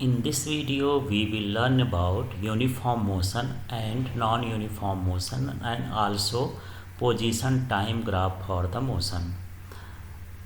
In this video, we will learn about uniform motion and non-uniform motion and also position time graph for the motion.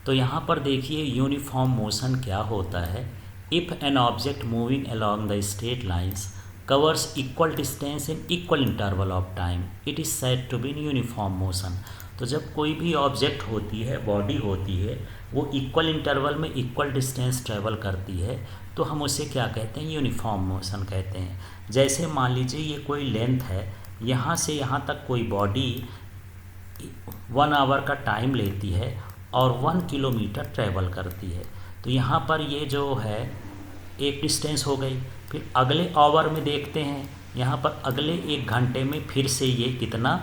तो यहाँ पर देखिए uniform motion क्या होता है. If an object moving along the straight lines covers equal distance in equal interval of time, it is said to be uniform motion. तो जब कोई भी ऑब्जेक्ट होती है, बॉडी होती है, वो इक्वल इंटरवल में इक्वल डिस्टेंस ट्रेवल करती है, तो हम उसे क्या कहते हैं, यूनिफॉर्म मोशन कहते हैं. जैसे मान लीजिए ये कोई लेंथ है, यहाँ से यहाँ तक कोई बॉडी 1 आवर का टाइम लेती है और 1 किलोमीटर ट्रेवल करती है. तो यहाँ पर ये जो है एक डिस्टेंस हो गई. फिर अगले आवर में देखते हैं, यहाँ पर अगले 1 घंटे में फिर से ये कितना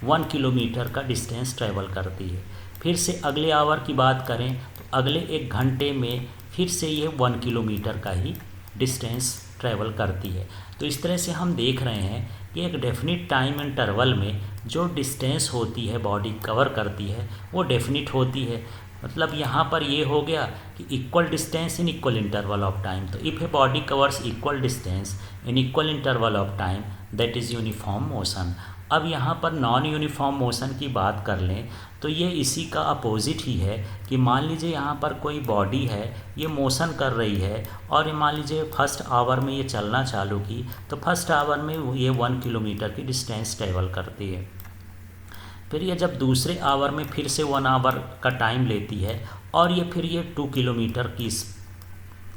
1 किलोमीटर का डिस्टेंस ट्रेवल करती है. फिर से अगले आवर की बात करें तो अगले 1 घंटे में फिर से ये 1 किलोमीटर का ही डिस्टेंस ट्रैवल करती है. तो इस तरह से हम देख रहे हैं कि एक डेफिनिट टाइम इंटरवल में जो डिस्टेंस होती है बॉडी कवर करती है वो डेफिनिट होती है. मतलब यहाँ पर ये हो गया कि equal distance in equal interval of time. तो if a body covers equal distance in equal interval of time that is uniform motion. अब यहाँ पर नॉन यूनिफॉर्म मोशन की बात कर लें तो ये इसी का अपोजिट ही है कि मान लीजिए यहाँ पर कोई बॉडी है, ये मोशन कर रही है और मान लीजिए फर्स्ट आवर में ये चलना चालू की तो फर्स्ट आवर में ये 1 किलोमीटर की डिस्टेंस ट्रेवल करती है. फिर ये जब दूसरे आवर में फिर से 1 आवर का टाइम लेती है और ये फिर ये 2 किलोमीटर की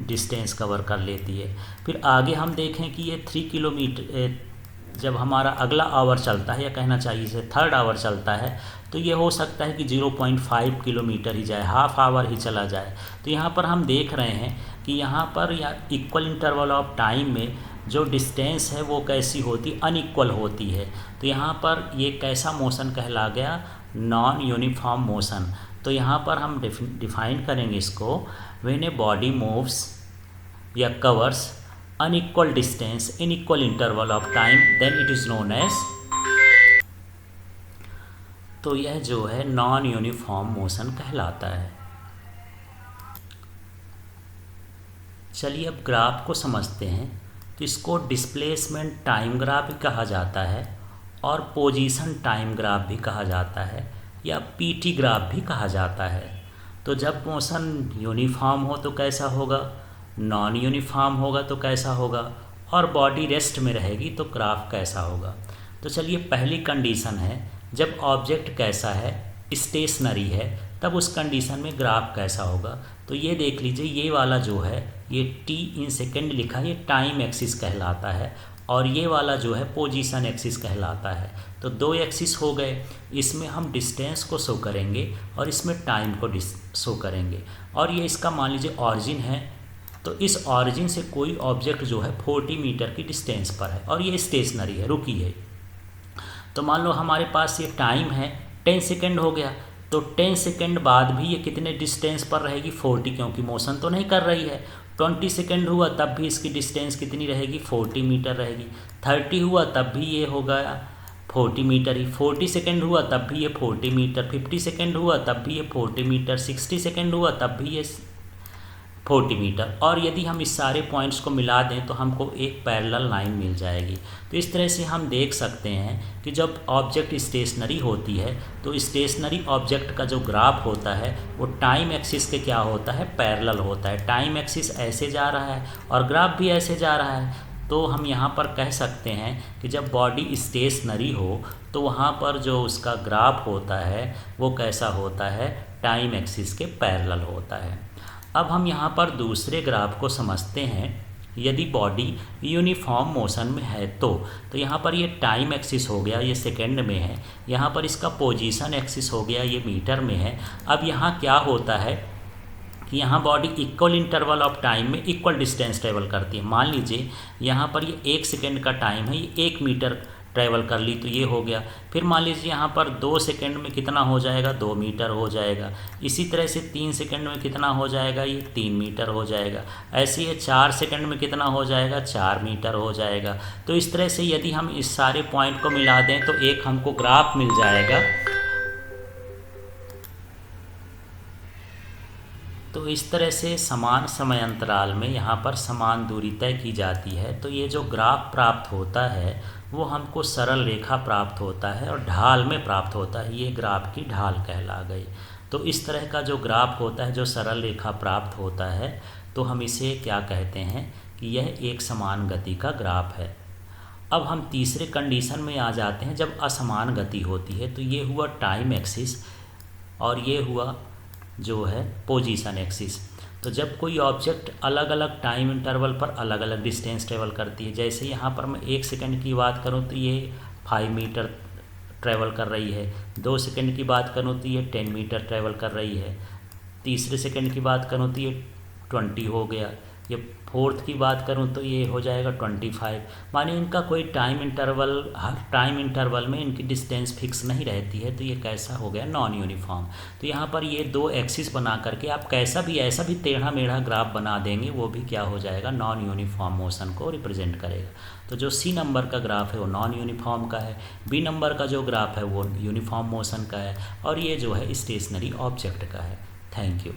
डिस्टेंस कवर कर लेती है. फिर आगे हम देखें कि ये 3 किलोमीटर जब हमारा अगला आवर चलता है, या कहना चाहिए इसे थर्ड आवर चलता है, तो ये हो सकता है कि 0.5 किलोमीटर ही जाए, हाफ आवर ही चला जाए. तो यहाँ पर हम देख रहे हैं कि यहाँ पर या इक्वल इंटरवल ऑफ टाइम में जो डिस्टेंस है वो कैसी होती, अनइक्वल होती है. तो यहाँ पर ये कैसा मोशन कहला गया, नॉन यूनिफॉर्म मोशन. तो यहाँ पर हम डिफाइन करेंगे इसको, व्हेन ए बॉडी मूव्स या covers unequal distance in equal interval of time then it is known as. तो यह जो है नॉन यूनिफॉर्म मोशन कहलाता है. चलिए अब ग्राफ को समझते हैं. तो इसको डिस्प्लेसमेंट टाइम ग्राफ भी कहा जाता है और पोजीशन टाइम ग्राफ भी कहा जाता है या पीटी ग्राफ भी कहा जाता है. तो जब मोशन यूनिफॉर्म हो तो कैसा होगा, नॉन यूनिफॉर्म होगा तो कैसा होगा, और बॉडी रेस्ट में रहेगी तो ग्राफ कैसा होगा. तो चलिए पहली कंडीशन है, जब ऑब्जेक्ट कैसा है, स्टेशनरी है, तब उस कंडीशन में ग्राफ कैसा होगा. तो ये देख लीजिए, ये वाला जो है ये t इन सेकेंड लिखा है, ये टाइम एक्सिस कहलाता है, और ये वाला जो है पोजीशन एक्सिस कहलाता है. तो 2 एक्सिस हो गए, इसमें हम डिस्टेंस को शो करेंगे और इसमें टाइम को शो करेंगे. और ये इसका मान लीजिए ऑरिजिन है, तो इस ऑरिजिन से कोई ऑब्जेक्ट जो है 40 मीटर की डिस्टेंस पर है और ये स्टेशनरी है, रुकी है. तो मान लो हमारे पास ये टाइम है 10 सेकेंड हो गया, तो 10 सेकेंड बाद भी ये कितने डिस्टेंस पर रहेगी, 40, क्योंकि मोशन तो नहीं कर रही है. 20 सेकेंड हुआ तब भी इसकी डिस्टेंस कितनी रहेगी, 40 मीटर रहेगी. 30 हुआ तब भी ये हो गया 40 मीटर ही. 40 सेकेंड हुआ तब भी ये 40 मीटर. 50 सेकेंड हुआ तब भी ये 40 मीटर. 60 सेकेंड हुआ तब भी ये 40 मीटर. और यदि हम इस सारे पॉइंट्स को मिला दें तो हमको एक पैरेलल लाइन मिल जाएगी. तो इस तरह से हम देख सकते हैं कि जब ऑब्जेक्ट स्टेशनरी होती है तो स्टेशनरी ऑब्जेक्ट का जो ग्राफ होता है वो टाइम एक्सिस के क्या होता है, पैरेलल होता है. टाइम एक्सिस ऐसे जा रहा है और ग्राफ भी ऐसे जा रहा है. तो हम यहाँ पर कह सकते हैं कि जब बॉडी स्टेशनरी हो तो वहाँ पर जो उसका ग्राफ होता है वो कैसा होता है, टाइम एक्सिस के पैरेलल होता है. अब हम यहाँ पर दूसरे ग्राफ को समझते हैं. यदि बॉडी यूनिफॉर्म मोशन में है तो यहाँ पर ये टाइम एक्सिस हो गया, ये सेकंड में है. यहाँ पर इसका पोजीशन एक्सिस हो गया, ये मीटर में है. अब यहाँ क्या होता है कि यहाँ body equal interval of time में इक्वल डिस्टेंस ट्रेवल करती है. मान लीजिए यहाँ पर ये 1 सेकेंड का टाइम है, ये 1 मीटर ट्रैवल कर ली, तो ये हो गया. फिर मान लीजिए यहाँ पर 2 सेकेंड में कितना हो जाएगा, 2 मीटर हो जाएगा. इसी तरह से 3 सेकेंड में कितना हो जाएगा, ये 3 मीटर हो जाएगा. ऐसे ही 4 सेकेंड में कितना हो जाएगा, 4 मीटर हो जाएगा. तो इस तरह से यदि हम इस सारे पॉइंट को मिला दें तो एक हमको ग्राफ मिल जाएगा. तो तो इस तरह से समान समय अंतराल में यहाँ पर समान दूरी तय की जाती है। तो ये जो ग्राफ प्राप्त होता है वो हमको सरल रेखा प्राप्त होता है और ढाल में प्राप्त होता है, ये ग्राफ की ढाल कहला गई। तो इस तरह का जो ग्राफ होता है, जो सरल रेखा प्राप्त होता है, तो हम इसे क्या कहते हैं कि यह एक समान गति का ग्राफ है। अब हम तीसरे कंडीशन में आ जाते हैं, जब असमान गति होती है। तो ये हुआ टाइम एक्सिस और ये हुआ जो है पोजीशन एक्सिस। तो जब कोई ऑब्जेक्ट अलग अलग टाइम इंटरवल पर अलग अलग डिस्टेंस ट्रेवल करती है, जैसे यहाँ पर मैं 1 सेकंड की बात करूँ तो ये 5 मीटर ट्रैवल कर रही है, 2 सेकंड की बात करूँ तो ये 10 मीटर ट्रैवल कर रही है, तीसरे सेकंड की बात करूँ तो ये 20 हो गया, ये फोर्थ की बात करूँ तो ये हो जाएगा 25। माने इनका कोई टाइम इंटरवल, हर टाइम इंटरवल में इनकी डिस्टेंस फिक्स नहीं रहती है। तो ये कैसा हो गया, नॉन यूनिफॉर्म। तो यहाँ पर ये दो एक्सिस बना करके आप कैसा भी ऐसा भी टेढ़ा मेढ़ा ग्राफ बना देंगे, वो भी क्या हो जाएगा, नॉन यूनिफॉर्म मोशन को रिप्रेजेंट करेगा। तो जो सी नंबर का ग्राफ है वो नॉन यूनिफॉर्म का है, बी नंबर का जो ग्राफ है वो यूनिफॉर्म मोशन का है, और ये जो है स्टेशनरी ऑब्जेक्ट का है। Thank you.